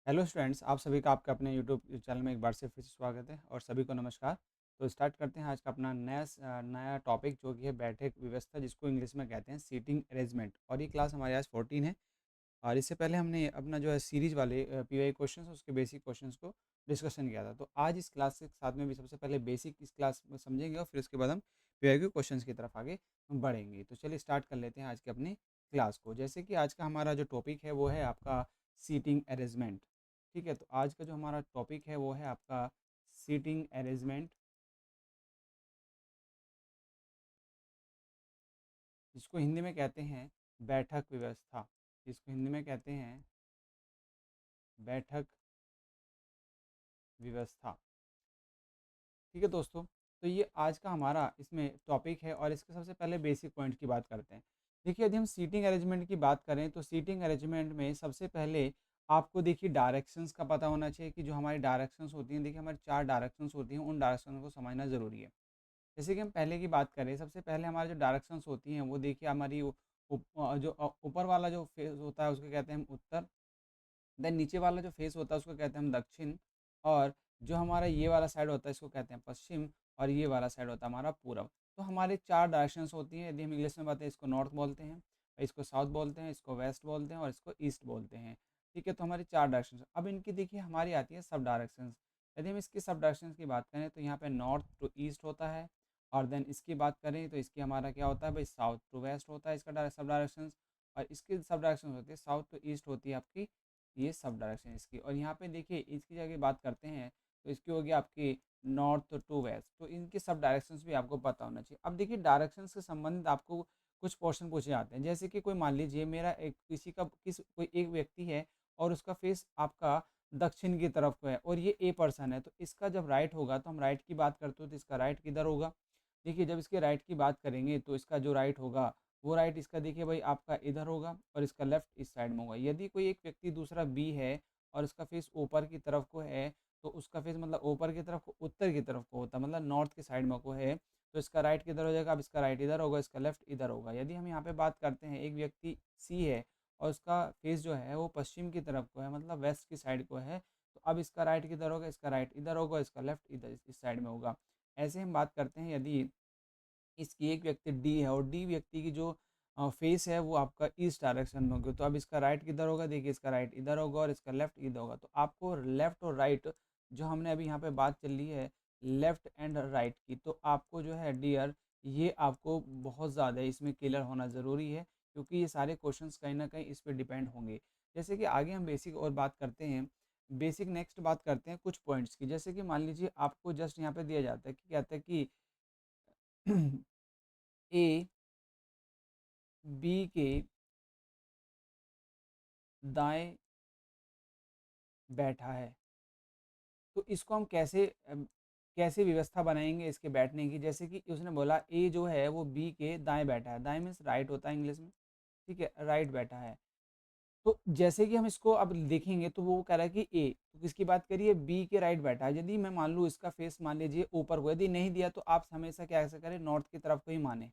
Hello students, आप सभी का आपके अपने यूट्यूब चैनल में एक बार से फिर से स्वागत है और सभी को नमस्कार। तो स्टार्ट करते हैं आज का अपना नया टॉपिक जो कि है बैठक व्यवस्था, जिसको इंग्लिश में कहते हैं सीटिंग अरेंजमेंट। और ये क्लास हमारी आज 14 है। और इससे पहले हमने अपना जो है सीरीज वाले पीवाई क्वेश्चंस, उसके बेसिक क्वेश्चंस को डिस्कशन किया था। तो आज इस क्लास के साथ में भी सबसे पहले बेसिक इस क्लास में समझेंगे और फिर उसके बाद हम पीवाई के क्वेश्चंस की तरफ आगे बढ़ेंगे। तो चलिए स्टार्ट कर लेते हैं आज के अपनी क्लास को। जैसे कि आज का हमारा जो टॉपिक है वो है आपका सीटिंग अरेंजमेंट। ठीक है, तो आज का जो हमारा टॉपिक है वो है आपका सीटिंग अरेंजमेंट, जिसको हिंदी में कहते हैं बैठक व्यवस्था। जिसको हिंदी में कहते हैं बैठक व्यवस्था। ठीक है दोस्तों, तो ये आज का हमारा इसमें टॉपिक है और इसके सबसे पहले बेसिक पॉइंट की बात करते हैं। देखिए, यदि हम सीटिंग अरेंजमेंट की बात करें तो सीटिंग अरेंजमेंट में सबसे पहले आपको देखिए डायरेक्शंस का पता होना चाहिए कि जो हमारी डायरेक्शंस होती हैं, देखिए हमारी 4 डायरेक्शंस होती हैं, उन डायरेक्शंस को समझना ज़रूरी है। जैसे कि हम पहले की बात करें, सबसे पहले हमारी जो डायरेक्शंस होती हैं वो देखिए हमारी ऊपर वाला जो फेस होता है उसको कहते हैं हम उत्तर। देन नीचे वाला जो फेस होता है उसको कहते हैं हम दक्षिण। और जो हमारा ये वाला साइड होता है इसको कहते हैं पश्चिम। और ये वाला साइड होता है हमारा पूरब। तो हमारे 4 डायरेक्शंस होती हैं। यदि हम इंग्लिश में बताएं, इसको नॉर्थ बोलते हैं, इसको साउथ बोलते हैं, इसको वेस्ट बोलते हैं और इसको ईस्ट बोलते हैं। ठीक है, तो हमारी 4 डायरेक्शंस। अब इनकी देखिए हमारी आती है सब डायरेक्शंस। यदि हम इसकी सब डायरेक्शंस की बात करें तो यहाँ पे नॉर्थ टू ईस्ट होता है। और देन इसकी बात करें तो इसकी हमारा क्या होता है भाई, साउथ टू वेस्ट होता है इसका सब डायरेक्शंस। और इसकी सब डायरेक्शन होती है साउथ टू ईस्ट होती है आपकी, ये सब डायरेक्शन इसकी। और यहाँ पे देखिए इसकी जगह बात करते हैं तो इसकी होगी आपकी नॉर्थ टू वेस्ट। तो इनके सब डायरेक्शंस भी आपको पता होना चाहिए। अब देखिए डायरेक्शंस से संबंधित आपको कुछ क्वेश्चन पूछे जाते हैं। जैसे कि कोई मान लीजिए मेरा एक किसी का किस कोई एक व्यक्ति है और उसका फेस आपका दक्षिण की तरफ को है और ये ए पर्सन है, तो इसका जब राइट होगा तो हम राइट की बात करते हो तो इसका राइट किधर होगा। देखिए जब इसके राइट की बात करेंगे तो इसका जो राइट होगा वो राइट इसका देखिए भाई आपका इधर होगा और इसका लेफ्ट इस साइड में होगा। यदि कोई एक व्यक्ति दूसरा बी है और उसका फेस ऊपर की तरफ को है, तो उसका फेस मतलब ऊपर की तरफ को उत्तर की तरफ को होता है, मतलब नॉर्थ की साइड में को है, तो इसका राइट किधर हो जाएगा। अब इसका राइट इधर होगा, इसका लेफ्ट इधर होगा। यदि हम यहाँ पे बात करते हैं एक व्यक्ति सी है और उसका फेस जो है वो पश्चिम की तरफ को है, मतलब वेस्ट की साइड को है, तो अब इसका राइट किधर होगा, इसका राइट इधर होगा, इसका लेफ्ट इधर इस साइड में होगा। ऐसे हम बात करते हैं यदि इसकी एक व्यक्ति डी है और डी व्यक्ति की जो फेस है वो आपका ईस्ट डायरेक्शन में होगी, तो अब इसका राइट किधर होगा, देखिए इसका राइट इधर होगा और इसका लेफ्ट इधर होगा। तो आपको लेफ्ट और राइट जो हमने अभी यहाँ पे बात चल रही है लेफ्ट एंड राइट की, तो आपको जो है डियर ये आपको बहुत ज़्यादा इसमें क्लियर होना ज़रूरी है, क्योंकि ये सारे क्वेश्चंस कहीं ना कहीं इस पर डिपेंड होंगे। जैसे कि आगे हम बेसिक और बात करते हैं। बेसिक नेक्स्ट बात करते हैं कुछ पॉइंट्स की। जैसे कि मान लीजिए आपको जस्ट यहाँ पे दिया जाता है कि कहते हैं कि ए बी के दाएं बैठा है, तो इसको हम कैसे व्यवस्था बनाएंगे इसके बैठने की। जैसे कि उसने बोला ए जो है वो बी के दाएं बैठा है, दाएं मीन्स राइट होता है इंग्लिश में। ठीक है, राइट बैठा है। तो जैसे कि हम इसको अब देखेंगे तो वो कह रहा है कि ए, तो किसकी बात करिए, बी के राइट बैठा है। यदि मैं मान लूँ इसका फेस मान लीजिए ऊपर को, यदि नहीं दिया तो आप हमेशा क्या ऐसा करें, नॉर्थ की तरफ को ही माने।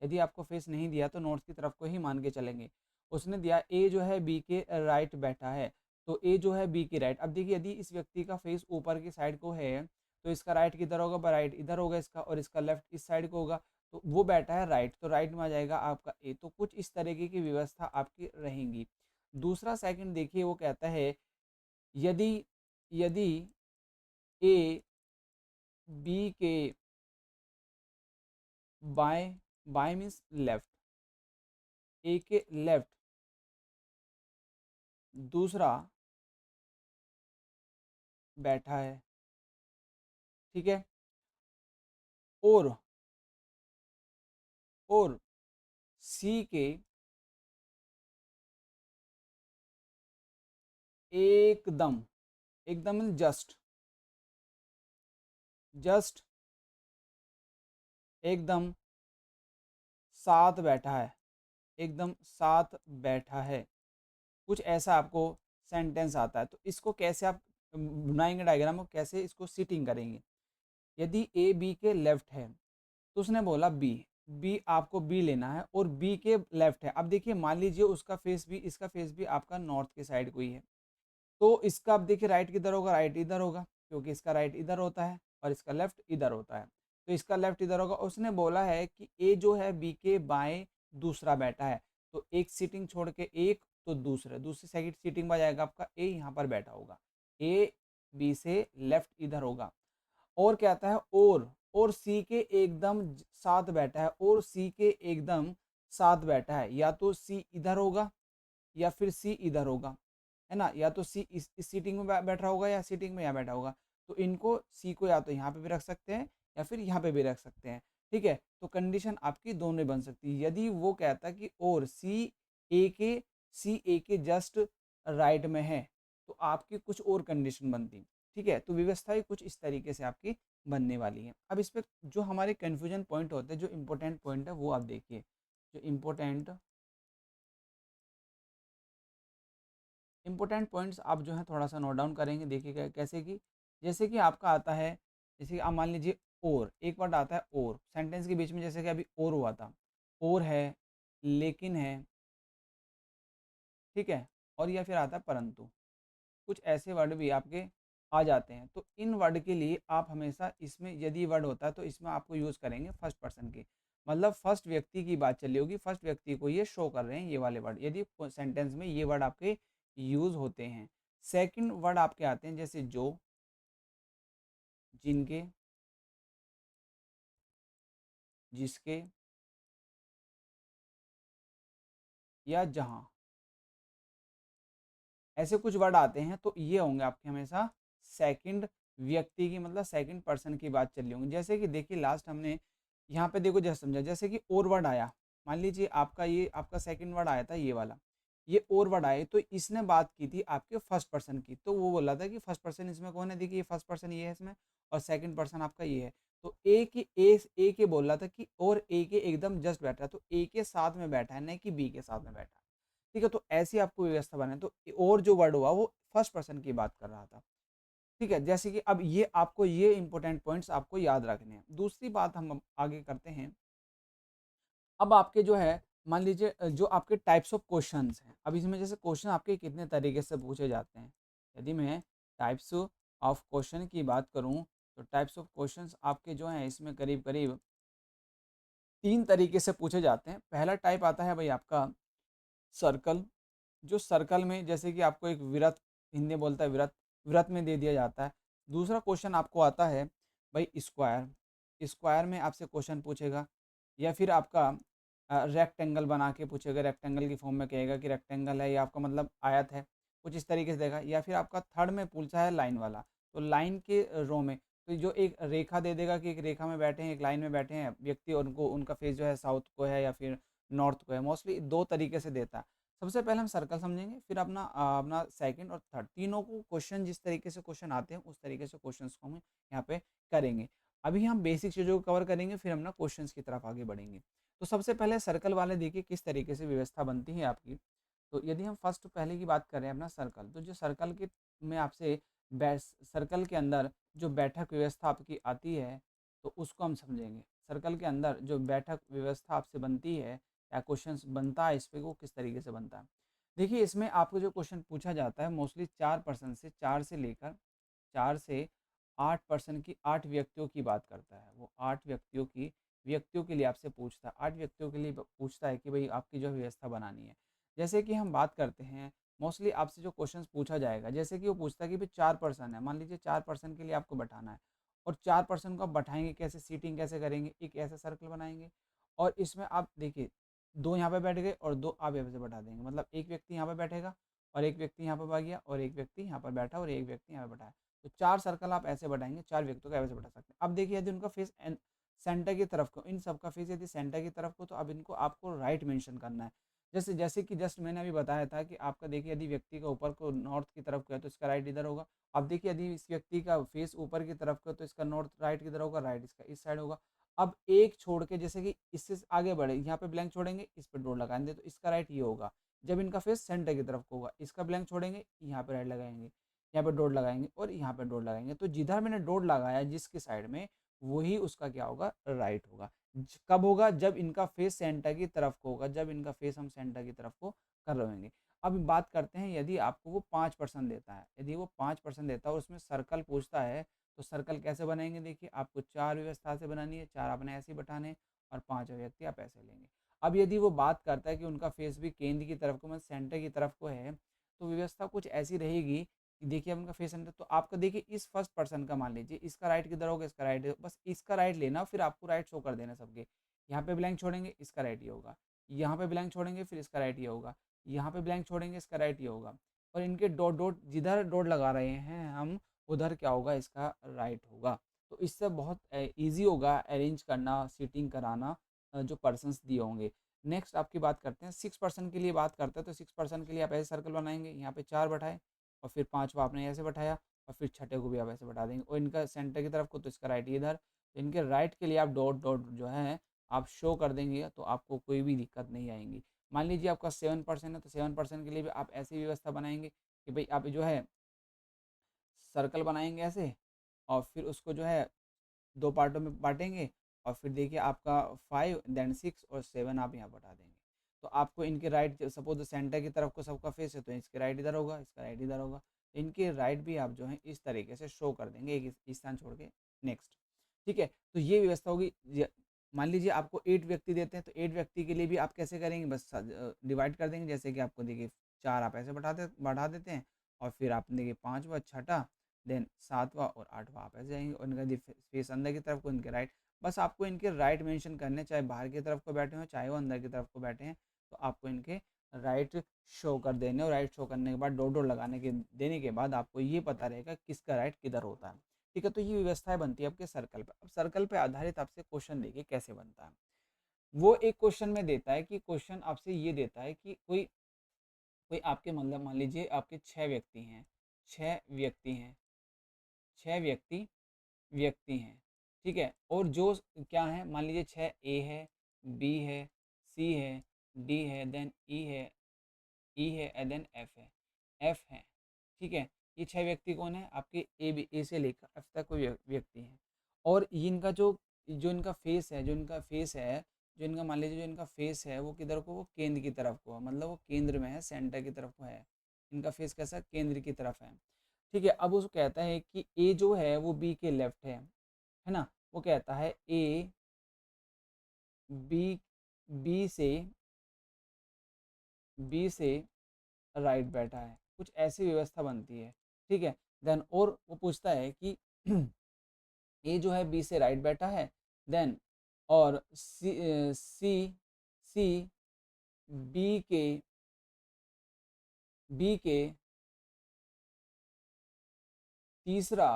यदि आपको फेस नहीं दिया तो नॉर्थ की तरफ को ही मान के चलेंगे। उसने दिया ए जो है बी के राइट बैठा है, तो ए जो है बी के राइट। अब देखिए यदि इस व्यक्ति का फेस ऊपर की साइड को है तो इसका राइट किधर होगा, राइट इधर होगा इसका, और इसका लेफ्ट इस साइड को होगा। तो वो बैठा है राइट, तो राइट में आ जाएगा आपका ए। तो कुछ इस तरीके की व्यवस्था आपकी रहेंगी। दूसरा सेकंड देखिए वो कहता है यदि यदि ए बी के बाएं, बाएं मीन्स लेफ्ट, ए के लेफ्ट दूसरा बैठा है। ठीक है, और और सी के एकदम, एकदम जस्ट, जस्ट एकदम साथ बैठा है, एकदम साथ बैठा है। कुछ ऐसा आपको सेंटेंस आता है, तो इसको कैसे आप बनाएंगे डायग्राम को, कैसे इसको सिटिंग करेंगे। यदि ए बी के लेफ्ट है तो उसने बोला बी, बी आपको बी लेना है और बी के लेफ्ट है। अब देखिए मान लीजिए उसका फेस भी, इसका फेस भी आपका नॉर्थ के साइड को ही है, तो इसका अब देखिए राइट किधर होगा, राइट इधर होगा, क्योंकि इसका राइट इधर होता है और इसका लेफ्ट इधर होता है। तो इसका लेफ्ट इधर होगा। उसने बोला है कि ए जो है बी के बाएं दूसरा बैठा है, तो एक सीटिंग छोड़ के एक, तो दूसरी सेकंड सीटिंग में जाएगा आपका ए, यहाँ पर बैठा होगा। ए बी से लेफ्ट इधर होगा। और क्या आता है, और सी के एकदम साथ बैठा है, और सी के एकदम साथ बैठा है। या तो सी इधर होगा या फिर सी इधर होगा, है ना। या तो सी इस सीटिंग में बैठा होगा या सीटिंग में यहाँ बैठा होगा। तो इनको सी को या तो यहाँ पे भी रख सकते हैं या फिर यहाँ पे भी रख सकते हैं, ठीक है। तो कंडीशन आपकी दोनों बन सकती है। यदि वो कहता है कि और सी ए के जस्ट राइट में है, तो आपकी कुछ और कंडीशन बनती, ठीक है। तो व्यवस्था ही कुछ इस तरीके से आपकी बनने वाली है। अब इस पर जो हमारे कंफ्यूजन पॉइंट होते हैं, जो इम्पोर्टेंट पॉइंट है वो आप देखिए। जो इम्पोर्टेंट पॉइंट्स आप जो है थोड़ा सा नोट डाउन करेंगे। देखिएगा कैसे कि, जैसे कि आपका आता है, जैसे कि आप मान लीजिए और एक वर्ड आता है, और सेंटेंस के बीच में जैसे कि अभी और हुआ था, और है, लेकिन है, ठीक है, और या फिर आता है परंतु। कुछ ऐसे वर्ड भी आपके आ जाते हैं। तो इन वर्ड के लिए आप हमेशा इसमें, यदि वर्ड होता है तो इसमें आपको यूज़ करेंगे फर्स्ट पर्सन की, मतलब फर्स्ट व्यक्ति की बात चली होगी, फर्स्ट व्यक्ति को ये शो कर रहे हैं ये वाले वर्ड, यदि सेंटेंस में ये वर्ड आपके यूज़ होते हैं। सेकंड वर्ड आपके आते हैं जैसे जो, जिनके, जिसके, या जहाँ, ऐसे कुछ वर्ड आते हैं। तो ये होंगे आपके हमेशा सेकंड व्यक्ति की, मतलब सेकंड पर्सन की बात चल रही होंगी। जैसे कि देखिए लास्ट हमने यहाँ पे देखो जैसे समझा, जैसे कि और वर्ड आया, मान लीजिए आपका ये आपका सेकंड वर्ड आया था ये वाला, ये और वर्ड आए, तो इसने बात की थी आपके फर्स्ट पर्सन की। तो वो बोला था कि फर्स्ट पर्सन इसमें कौन है, देखिए ये फर्स्ट पर्सन ये है इसमें, और सेकंड पर्सन आपका ये है। तो ए के बोल रहा था कि और ए के एकदम जस्ट बैठा है, तो ए के साथ में बैठा है, नहीं कि बी के साथ में बैठा है, ठीक है। तो ऐसी आपको व्यवस्था बनाए। तो और जो वर्ड हुआ वो फर्स्ट पर्सन की बात कर रहा था, ठीक है। जैसे कि अब ये आपको ये इंपॉर्टेंट पॉइंट्स आपको याद रखने हैं। दूसरी बात हम आगे करते हैं। अब आपके जो है मान लीजिए जो आपके टाइप्स ऑफ क्वेश्चंस हैं, अब इसमें जैसे क्वेश्चन आपके कितने तरीके से पूछे जाते हैं। यदि मैं टाइप्स ऑफ क्वेश्चन की बात करूं, तो टाइप्स ऑफ क्वेश्चंस आपके जो हैं इसमें करीब करीब 3 तरीके से पूछे जाते हैं। पहला टाइप आता है भाई आपका सर्कल। जो सर्कल में जैसे कि आपको एक वृत्त, हिंदी में बोलता है वृत्त, वृत्त में दे दिया जाता है। दूसरा क्वेश्चन आपको आता है भाई स्क्वायर, स्क्वायर में आपसे क्वेश्चन पूछेगा। या फिर आपका रेक्टेंगल बना के पूछेगा, रेक्टेंगल की फॉर्म में कहेगा कि रेक्टेंगल है या आपका मतलब आयत है, कुछ इस तरीके से देगा। या फिर आपका थर्ड में पूछा है लाइन वाला, तो लाइन के रो में तो जो एक रेखा दे देगा कि एक रेखा में बैठे हैं, एक लाइन में बैठे हैं व्यक्ति, और उनको उनका फेस जो है साउथ को है या फिर नॉर्थ को है। मोस्टली 2 तरीके से देता है। सबसे पहले हम सर्कल समझेंगे, फिर अपना सेकंड और थर्ड, तीनों को क्वेश्चन जिस तरीके से क्वेश्चन आते हैं उस तरीके से क्वेश्चंस को हम यहाँ पे करेंगे। अभी हम बेसिक चीज़ों को कवर करेंगे, फिर हम ना क्वेश्चंस की तरफ आगे बढ़ेंगे। तो सबसे पहले सर्कल वाले देखिए किस तरीके से व्यवस्था बनती है आपकी। तो यदि हम फर्स्ट पहले की बात करें अपना सर्कल, तो जो सर्कल के में आपसे सर्कल के अंदर जो बैठक व्यवस्था आपकी आती है, तो उसको हम समझेंगे। सर्कल के अंदर जो बैठक व्यवस्था आपसे बनती है या क्वेश्चंस बनता है इस पे, वो किस तरीके से बनता है। देखिए इसमें आपको जो क्वेश्चन पूछा जाता है मोस्टली 4% से 4 से लेकर 4 से 8% की 8 व्यक्तियों की बात करता है। वो 8 व्यक्तियों के लिए आपसे पूछता है, 8 व्यक्तियों के लिए पूछता है कि भाई आपकी जो व्यवस्था बनानी है। जैसे कि हम बात करते हैं, मोस्टली आपसे जो क्वेश्चंस पूछा जाएगा, जैसे कि वो पूछता है कि भाई 4 पर्सन है, मान लीजिए 4 पर्सन के लिए आपको बैठाना है, और 4 पर्सन को आप बैठाएंगे कैसे, सीटिंग कैसे करेंगे, एक ऐसा सर्कल बनाएंगे। और इसमें आप देखिए 2 यहाँ पे बैठ गए और 2 आप यहाँ से बैठा देंगे, मतलब एक व्यक्ति यहाँ पे बैठेगा और एक व्यक्ति यहाँ पे बैठ गया, और एक व्यक्ति यहाँ पर बैठा और एक व्यक्ति यहाँ पे बैठा है। तो 4 सर्कल आप ऐसे बढ़ाएँगे, 4 व्यक्तियों को ऐसे बढ़ा सकते हैं। अब देखिए यदि उनका फेस सेंटर की तरफ को, इन सबका फेस यदि सेंटर की तरफ को, तो अब इनको आपको राइट मेंशन करना है। जैसे जैसे कि जस्ट मैंने अभी बताया था कि आपका देखिए यदि व्यक्ति का ऊपर को नॉर्थ की तरफ को है तो इसका राइट इधर होगा। अब देखिए यदि इस व्यक्ति का फेस ऊपर की तरफ को है तो इसका नॉर्थ राइट किधर होगा, राइट इसका इस साइड होगा। अब एक छोड़ के जैसे कि इससे आगे बढ़े, यहाँ पे ब्लैंक छोड़ेंगे, इस पे डॉट लगाएंगे, तो इसका राइट ये होगा। जब इनका फेस सेंटर की तरफ को होगा, इसका ब्लैंक छोड़ेंगे, यहाँ पे राइट लगाएंगे, यहाँ पे डॉट लगाएंगे और यहाँ पे डॉट लगाएंगे। तो जिधर मैंने डॉट लगाया जिसके साइड में, वही उसका क्या होगा, राइट होगा। कब होगा, जब इनका फेस सेंटर की तरफ को होगा, जब इनका फेस हम सेंटर की तरफ को कर रहे होंगे। अब बात करते हैं यदि आपको वो 5% देता है, यदि वो 5% देता है और उसमें सर्कल पूछता है, तो सर्कल कैसे बनाएंगे? देखिए आपको 4 व्यवस्था से बनानी है, 4 आपने ऐसे ही बैठाने हैं और 5 व्यक्ति आप ऐसे लेंगे। अब यदि वो बात करता है कि उनका फेस भी केंद्र की तरफ को मतलब सेंटर की तरफ को है, तो व्यवस्था कुछ ऐसी रहेगी कि देखिए अब उनका फेस सेंटर, तो आपका देखिए इस फर्स्ट पर्सन का मान लीजिए इसका राइट किधर होगा, इसका राइट, बस इसका राइट लेना, फिर आपको राइट शो कर देना सबके। यहाँ पे ब्लैंक छोड़ेंगे, इसका राइट ये होगा, यहाँ पे ब्लैंक छोड़ेंगे, फिर इसका राइट ये होगा, यहाँ पे ब्लैंक छोड़ेंगे, इसका राइट ये होगा, और इनके डॉट डॉट जिधर डॉट लगा रहे हैं हम, उधर क्या होगा, इसका राइट होगा। तो इससे बहुत ईजी होगा अरेंज करना, सीटिंग कराना जो पर्सन्स दिए होंगे। नेक्स्ट आपकी बात करते हैं 6% के लिए बात करते हैं, तो 6% के लिए आप ऐसे सर्कल बनाएंगे, यहाँ पे 4 बैठाए और फिर 5वां आपने ऐसे बैठाया और फिर छठे को भी आप ऐसे बैठा देंगे, और इनका सेंटर की तरफ को तो इसका राइट इधर, तो इनके राइट के लिए आप डॉट डॉट जो है आप शो कर देंगे, तो आपको कोई भी दिक्कत नहीं आएगी। मान लीजिए आपका 7% है, तो 7% के लिए भी आप ऐसी व्यवस्था बनाएंगे कि भाई आप जो है सर्कल बनाएंगे ऐसे, और फिर उसको जो है 2 पार्टों में बाँटेंगे, और फिर देखिए आपका 5 देन 6 और 7 आप यहाँ बढ़ा देंगे। तो आपको इनके राइट सपोज़ सेंटर की तरफ को सबका फेस है, तो इसके राइट इधर होगा, इसका राइट इधर होगा। इनके राइट भी आप जो है इस तरीके से शो कर देंगे, एक स्थान छोड़ के नेक्स्ट। ठीक है? तो ये व्यवस्था होगी। य मान लीजिए आपको 8 व्यक्ति देते हैं, तो 8 व्यक्ति के लिए भी आप कैसे करेंगे, बस डिवाइड कर देंगे, जैसे कि आपको देखिए 4 आप ऐसे बढ़ा देते हैं, और फिर आपने देखिए 5वां, छठा, देन 7वां और 8वां आप ऐसे जाएँगे, और इनका फेस अंदर की तरफ को, इनके राइट। बस आपको इनके राइट मेंशन करने, चाहे बाहर की तरफ को बैठे हों, चाहे वो अंदर की तरफ को बैठे हैं, तो आपको इनके राइट शो कर देने, और राइट शो करने के बाद डॉट डॉट लगाने के देने के बाद आपको ये पता रहेगा किसका राइट किधर होता है। ठीक है? तो ये व्यवस्थाएँ बनती है आपके सर्कल पे। अब सर्कल पे आधारित आपसे क्वेश्चन देखिए कैसे बनता है। वो एक क्वेश्चन में देता है कि क्वेश्चन आपसे ये देता है कि कोई कोई आपके मतलब मान लीजिए आपके 6 व्यक्ति हैं, 6 व्यक्ति हैं, 6 व्यक्ति हैं, ठीक है? और जो क्या है, मान लीजिए 6 ए है, बी है, सी है, डी है, देन ई है एंड देन एफ है, ठीक है? ये 6 व्यक्ति कौन है? आपके ए से लेकर एफ तक कोई व्यक्ति हैं, और ये इनका जो जो इनका फेस है, जो इनका मान लीजिए जो इनका फेस है वो किधर को, वो केंद्र की तरफ को है, मतलब वो केंद्र में है, सेंटर की तरफ को है। इनका फेस कैसा है? केंद्र की तरफ है। ठीक है? अब उसको कहता है कि ए जो है वो बी के लेफ्ट है ना? वो कहता है ए बी बी से बी से राइट बैठा है, कुछ ऐसी व्यवस्था बनती है। ठीक है? देन और वो पूछता है कि ए जो है बी से राइट बैठा है, देन और सी सी बी के बी के तीसरा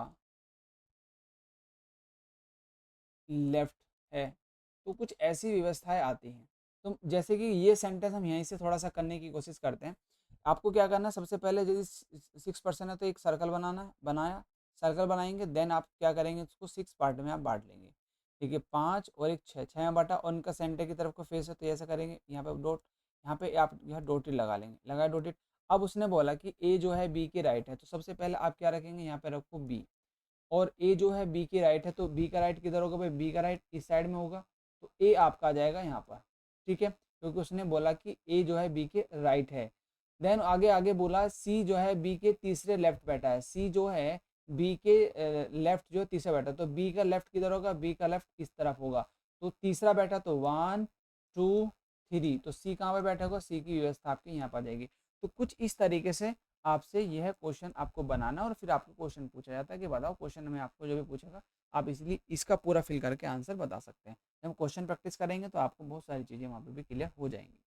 लेफ्ट है। तो कुछ ऐसी व्यवस्थाएं आती हैं। तो जैसे कि ये सेंटेंस हम यहीं से थोड़ा सा करने की कोशिश करते हैं। आपको क्या करना है, सबसे पहले यदि 6% है तो एक सर्कल बनाना है, बनाया, सर्कल बनाएंगे, देन आप क्या करेंगे, उसको 6 पार्ट में आप बांट लेंगे। ठीक है? 5 और एक 6, 6 में बांटा, और उनका सेंटर की तरफ को फेस है, तो ऐसा करेंगे, यहाँ पे डॉट, यहाँ पे आप यहाँ डॉटेड लगा लेंगे, लगाया डॉटेड। अब उसने बोला कि ए जो है बी के राइट है, तो सबसे पहले आप क्या रखेंगे, यहाँ पे रखो बी, और ए जो है बी के राइट है, तो बी का राइट किधर होगा भाई, बी का राइट इस साइड में होगा, तो ए आपका आ जाएगा यहाँ पर। ठीक है? क्योंकि उसने बोला कि ए जो है बी के राइट है। देन आगे आगे बोला सी जो है बी के तीसरे लेफ्ट बैठा है, सी जो है बी के लेफ्ट जो तीसरा बैठा, तो बी का लेफ्ट किधर होगा, बी का लेफ्ट इस तरफ होगा, तो तीसरा बैठा, तो 1 2 3, तो सी कहाँ पर बैठा होगा, सी की व्यवस्था आपकी यहाँ पर जाएगी। तो कुछ इस तरीके से आपसे यह क्वेश्चन आपको बनाना, और फिर आपको क्वेश्चन पूछा जाता है कि बताओ, क्वेश्चन में आपको जो भी पूछेगा आप इसलिए इसका पूरा फिल करके आंसर बता सकते हैं। जब क्वेश्चन प्रैक्टिस करेंगे तो आपको बहुत सारी चीज़ें वहाँ पे भी क्लियर हो जाएंगी।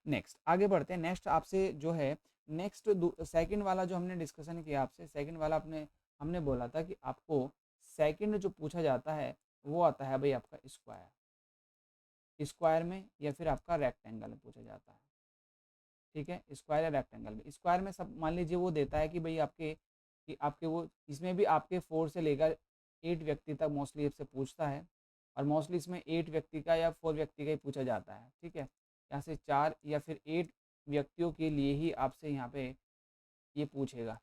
नेक्स्ट आगे बढ़ते हैं। नेक्स्ट आपसे जो है नेक्स्ट सेकंड वाला जो हमने डिस्कशन किया आपसे, सेकंड वाला अपने हमने बोला था कि आपको सेकंड जो पूछा जाता है वो आता है भाई आपका स्क्वायर में या फिर आपका रेक्टेंगल में पूछा जाता है। ठीक है? स्क्वायर या रेक्टेंगल में, स्क्वायर में सब मान लीजिए वो देता है कि भाई आपके वो इसमें भी आपके 4 से लेकर 8 व्यक्ति तक मोस्टली आपसे पूछता है, और मोस्टली इसमें 8 व्यक्ति का या 4 व्यक्ति का ही पूछा जाता है। ठीक है? यहाँ से 4 या फिर 8 व्यक्तियों के लिए ही आपसे यहाँ पे ये पूछेगा।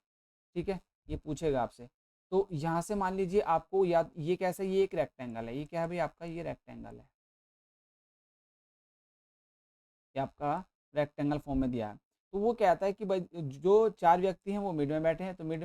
ठीक है? ये पूछेगा आपसे। तो यहाँ से मान लीजिए आपको याद, ये कैसा, ये एक रेक्टेंगल है, ये क्या है भाई आपका, ये रेक्टेंगल है, ये आपका रेक्टेंगल फॉर्म में दिया है। तो वो कहता है कि भाई जो 4 व्यक्ति हैं वो मिड में बैठे हैं, तो मिड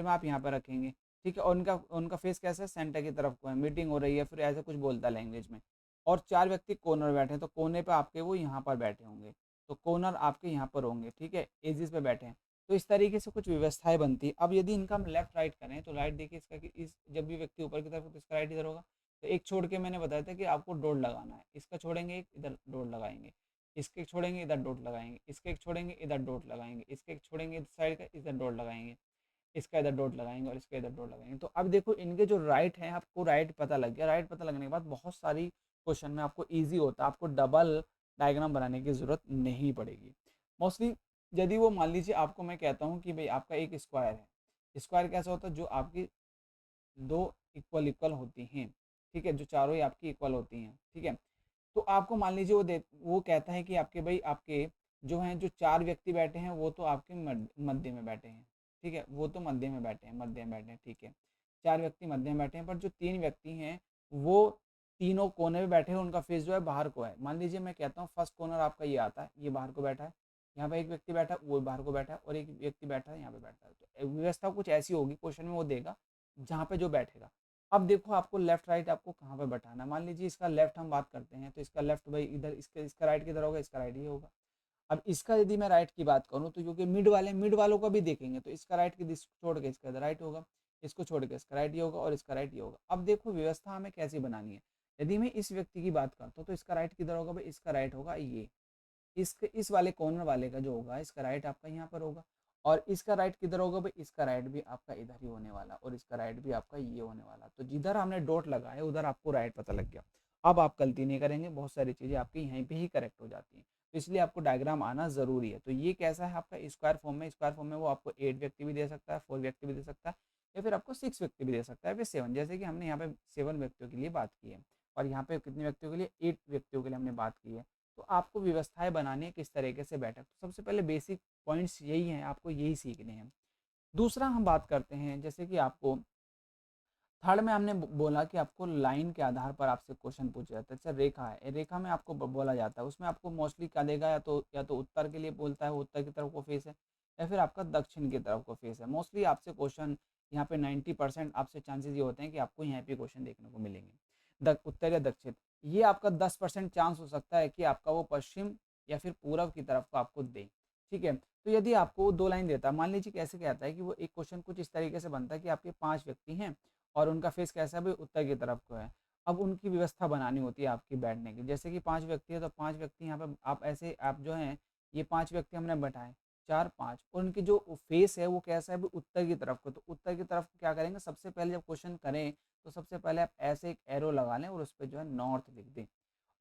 में आप यहाँ पर रखेंगे, ठीक है? और उनका उनका फेस कैसा है? सेंटर की तरफ को है, मीटिंग हो रही है, फिर ऐसा कुछ बोलता है लैंग्वेज में। और 4 व्यक्ति कोने में बैठे हैं, तो कोने पे आपके वो यहाँ पर बैठे होंगे, तो कॉर्नर आपके यहाँ पर होंगे, ठीक है? एजिस पे बैठे हैं। तो इस तरीके से कुछ व्यवस्थाएँ बनती हैं। अब यदि इनका हम लेफ्ट राइट करें, तो राइट देखिए इसका कि इस जब भी व्यक्ति ऊपर की तरफ हो तो इसका राइट इधर होगा। तो एक छोड़ के मैंने बताया था कि आपको डॉट लगाना है, इसका छोड़ेंगे एक, इधर डॉट लगाएँगे, इसके एक छोड़ेंगे इधर डॉट लगाएँगे, इसके एक छोड़ेंगे इधर डॉट लगाएँगे, इसके एक छोड़ेंगे इस साइड का इधर डॉट लगाएँगे, इसका इधर डॉट लगाएँगे और इसका इधर डॉट लगाएँगे। तो अब देखो इनके जो राइट हैं, आपको राइट पता लग गया। राइट पता लगने के बाद बहुत सारी क्वेश्चन में आपको ईज़ी होता है, आपको डबल डायग्राम बनाने की ज़रूरत नहीं पड़ेगी। मोस्टली यदि वो मान लीजिए आपको मैं कहता हूँ कि भाई आपका एक स्क्वायर है। स्क्वायर कैसा होता है? जो आपकी 2 इक्वल इक्वल होती हैं, ठीक है? जो चारों ही आपकी इक्वल होती हैं, ठीक है? तो आपको मान लीजिए वो कहता है कि आपके भाई आपके जो हैं जो 4 व्यक्ति बैठे हैं वो तो आपके मध्य में बैठे हैं, ठीक है? वो तो मध्य में बैठे हैं, मध्य में बैठे हैं, ठीक है? 4 व्यक्ति मध्य में बैठे हैं, पर जो 3 व्यक्ति हैं वो तीनों कोने में बैठे हैं, उनका फेस जो है बाहर को है। मान लीजिए मैं कहता हूँ फर्स्ट कॉर्नर आपका ये आता है, ये बाहर को बैठा है, यहाँ पे एक व्यक्ति बैठा है, वो बाहर को बैठा है और एक व्यक्ति बैठा है यहाँ पे बैठा है। तो व्यवस्था कुछ ऐसी होगी क्वेश्चन में वो देगा जहाँ पे जो बैठेगा। अब देखो आपको लेफ्ट राइट आपको कहाँ पे बैठाना है। मान लीजिए इसका लेफ्ट हम बात करते हैं, तो इसका लेफ्ट भाई इधर, इसका राइट किधर होगा? इसका राइट ये होगा। अब इसका यदि मैं राइट की बात करूँ तो क्योंकि मिड वालों का भी देखेंगे, तो इसका राइट की छोड़ के इसका राइट होगा, इसको छोड़ के इसका राइट ये होगा और इसका राइट ये होगा। अब देखो व्यवस्था हमें कैसी बनानी है। यदि मैं इस व्यक्ति की बात करता हूँ तो इसका राइट किधर होगा? भाई इसका राइट होगा ये, इस वाले कॉर्नर वाले का जो होगा इसका राइट आपका यहाँ पर होगा। और इसका राइट किधर होगा? भाई इसका राइट भी आपका इधर ही होने वाला और इसका राइट भी आपका ये होने वाला। तो जिधर हमने डॉट लगाया उधर आपको राइट पता लग गया। अब आप गलती नहीं करेंगे, बहुत सारी चीज़ें आपकी यहीं पे ही करेक्ट हो जाती हैं। तो इसलिए आपको डायग्राम आना ज़रूरी है। तो ये कैसा है आपका स्क्वायर फॉर्म में? स्क्वायर फॉर्म में वो आपको 8 व्यक्ति भी दे सकता है, 4 व्यक्ति भी दे सकता है, या फिर आपको 6 व्यक्ति भी दे सकता है, फिर 7, जैसे कि हमने यहाँ पे 7 व्यक्तियों के लिए बात की है। और यहाँ पे कितने व्यक्तियों के लिए? 8 व्यक्तियों के लिए हमने बात की है। तो आपको व्यवस्थाएं बनानी है किस तरीके से बैठक। तो सबसे पहले बेसिक पॉइंट्स यही हैं, आपको यही सीखने हैं। दूसरा हम बात करते हैं जैसे कि आपको थर्ड में हमने बोला कि आपको लाइन के आधार पर आपसे क्वेश्चन पूछा जाता है। जैसे रेखा है, रेखा में आपको बोला जाता है, उसमें आपको मोस्टली क्या देगा? या तो उत्तर के लिए बोलता है, उत्तर की तरफ को फेस है, या फिर आपका दक्षिण की तरफ को फेस है। मोस्टली आपसे क्वेश्चन यहाँ पे 90% आपसे चांसेस ये होते हैं कि आपको यहाँ पे क्वेश्चन देखने को मिलेंगे, उत्तर या दक्षिण। ये आपका 10% चांस हो सकता है कि आपका वो पश्चिम या फिर पूरब की तरफ को आपको दे, ठीक है? तो यदि आपको 2 लाइन देता है, मान लीजिए कैसे कहता है कि वो एक क्वेश्चन कुछ इस तरीके से बनता है कि आपके 5 व्यक्ति हैं और उनका फेस कैसा है? भाई उत्तर की तरफ को है। अब उनकी व्यवस्था बनानी होती है आपकी बैठने की। जैसे कि 5 व्यक्ति है तो 5 व्यक्ति यहाँ पे आप ऐसे आप जो हैं ये 5 व्यक्ति हमने बैठाए, 4, 5, और उनकी जो फेस है वो कैसा है? भाई उत्तर की तरफ को। तो उत्तर की तरफ क्या करेंगे? सबसे पहले जब क्वेश्चन करें तो सबसे पहले आप ऐसे एक एरो लगा लें और उस पे जो है नॉर्थ लिख दें।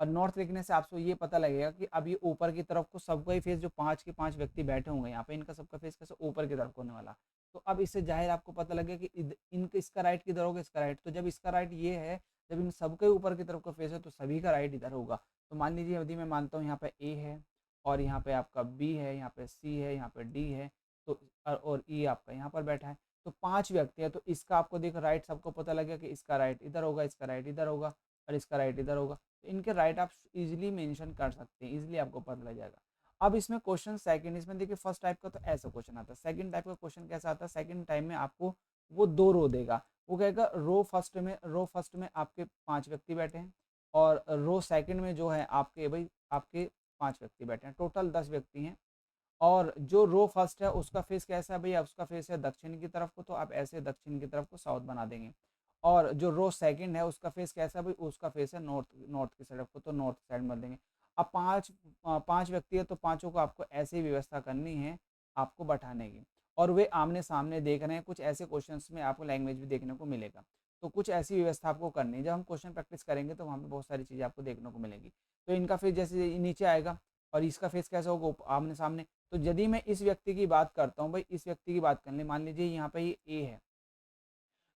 और नॉर्थ लिखने से आपको ये पता लगेगा कि अब ये ऊपर की तरफ को सबका ही फेस, जो 5 के 5 व्यक्ति बैठे होंगे यहाँ पे, इनका सबका फेस कैसे? ऊपर की तरफ को होने वाला। तो अब इससे जाहिर आपको पता लग गया कि इनका इसका राइट किधर होगा? इसका राइट। तो जब इसका राइट ये है, जब इन सबके ऊपर की तरफ का फेस है तो सभी का राइट इधर होगा। तो मान लीजिए यदि मैं मानता हूँ यहाँ पे ए है और यहाँ पे आपका बी है, यहाँ पे सी है, यहाँ पे डी है, तो और ई आपका यहाँ पर बैठा है। तो 5 व्यक्ति है तो इसका आपको देखो राइट सबको पता लग गया कि इसका राइट इधर होगा, इसका राइट इधर होगा और इसका राइट इधर होगा। तो इनके राइट आप इजीली मेंशन कर सकते हैं, इजीली आपको पता लग जाएगा। अब इसमें क्वेश्चन सेकंड, इसमें देखिए फर्स्ट टाइप का तो ऐसा क्वेश्चन आता है। सेकंड टाइप का क्वेश्चन कैसा आता है? सेकंड टाइप में आपको वो 2 रो देगा। वो कहेगा रो फर्स्ट में आपके 5 व्यक्ति बैठे हैं और रो सेकंड में जो है आपके भाई आपके 5 व्यक्ति बैठे हैं, टोटल 10 व्यक्ति हैं। और जो रो फर्स्ट है उसका फेस कैसा है? भैया उसका फेस है दक्षिण की तरफ को, तो आप ऐसे दक्षिण की तरफ को साउथ बना देंगे। और जो रो सेकंड है उसका फेस कैसा है? भाई उसका फेस है नॉर्थ नॉर्थ की तरफ को, तो नॉर्थ साइड बना देंगे। अब 5 व्यक्ति है तो पांचों को आपको ऐसी व्यवस्था करनी है आपको बैठाने की। और वे आमने सामने देख रहे हैं, कुछ ऐसे क्वेश्चंस में आपको लैंग्वेज भी देखने को मिलेगा। तो कुछ ऐसी व्यवस्था आपको करनी है। जब हम क्वेश्चन प्रैक्टिस करेंगे तो वहाँ पे बहुत सारी चीज़ें आपको देखने को मिलेगी। तो इनका फेस जैसे नीचे आएगा और इसका फेस कैसा होगा? आमने सामने। तो यदि मैं इस व्यक्ति की बात करता हूँ, भाई इस व्यक्ति की बात कर लें, मान लीजिए यहाँ पे ये ए है,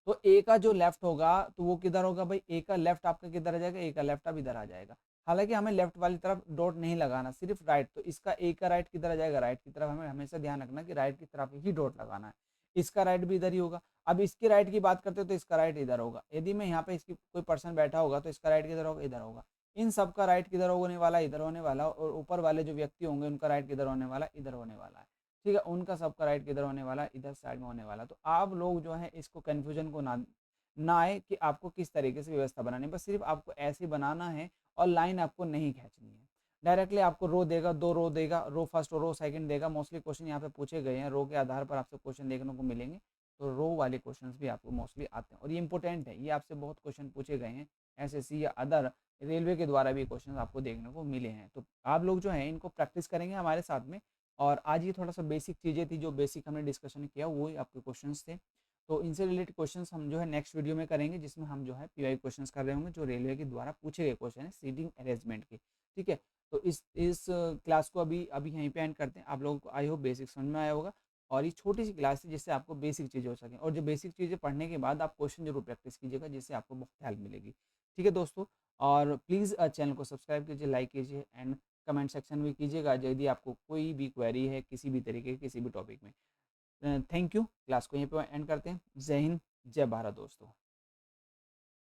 तो ए का जो लेफ्ट होगा तो वो किधर होगा? भाई ए का लेफ्ट आपका किधर आ जाएगा? ए का लेफ्ट अब इधर आ जाएगा। हालांकि हमें लेफ्ट वाली तरफ डॉट नहीं लगाना, सिर्फ राइट। तो इसका ए का राइट किधर आ जाएगा? राइट की तरफ। हमें हमेशा ध्यान रखना कि राइट की तरफ ही डॉट लगाना है। इसका राइट भी इधर ही होगा। अब इसकी राइट की बात करते हो तो इसका राइट इधर होगा। यदि मैं यहाँ पे इसकी कोई पर्सन बैठा होगा तो इसका राइट किधर होगा? इधर होगा। इन सब का राइट किधर होने वाला है, इधर होने वाला, और ऊपर वाले जो व्यक्ति होंगे उनका राइट किधर होने वाला है, इधर होने वाला है। ठीक है, उनका सबका राइट किधर होने वाला है, इधर साइड में होने वाला है। तो आप लोग जो है इसको कन्फ्यूजन को ना आए कि आपको किस तरीके से व्यवस्था बनानी है, बस सिर्फ आपको ऐसे बनाना है और लाइन आपको नहीं खींचनी है। डायरेक्टली आपको रो देगा, 2 रो देगा, रो फर्स्ट और रो सेकंड देगा। मोस्टली क्वेश्चन यहाँ पे पूछे गए हैं, रो के आधार पर आपसे क्वेश्चन देखने को मिलेंगे। तो रो वाले क्वेश्चंस भी आपको मोस्टली आते हैं और ये इंपॉर्टेंट है, ये आपसे बहुत क्वेश्चन पूछे गए हैं एसएससी या अदर रेलवे के द्वारा भी क्वेश्चन आपको देखने को मिले हैं। तो आप लोग जो है इनको प्रैक्टिस करेंगे हमारे साथ में। और आज ये थोड़ा सा बेसिक चीज़ें थी जो बेसिक हमने डिस्कशन किया, वो ही आपके क्वेश्चन थे। तो इनसे रिलेटेड क्वेश्चंस हम जो है नेक्स्ट वीडियो में करेंगे, जिसमें हम जो है पीवाई क्वेश्चंस कर रहे होंगे जो रेलवे के द्वारा पूछे गए क्वेश्चन है सीटिंग अरेंजमेंट के। ठीक है, तो इस क्लास को अभी अभी यहीं पे एंड करते हैं। आप लोगों को आई होप बेसिक समझ में आया होगा, और ये छोटी सी क्लास है जिससे आपको बेसिक चीज़ें हो सकें, और जो बेसिक चीज़ें पढ़ने के बाद आप क्वेश्चन जरूर प्रैक्टिस कीजिएगा, जिससे आपको बहुत हेल्प मिलेगी। ठीक है दोस्तों, और प्लीज़ चैनल को सब्सक्राइब कीजिए, लाइक कीजिए एंड कमेंट सेक्शन में कीजिएगा यदि आपको कोई भी क्वेरी है किसी भी तरीके की किसी भी टॉपिक में। थैंक यू, क्लास को यहीं पर एंड करते हैं। जय हिंद, जय भारत दोस्तों।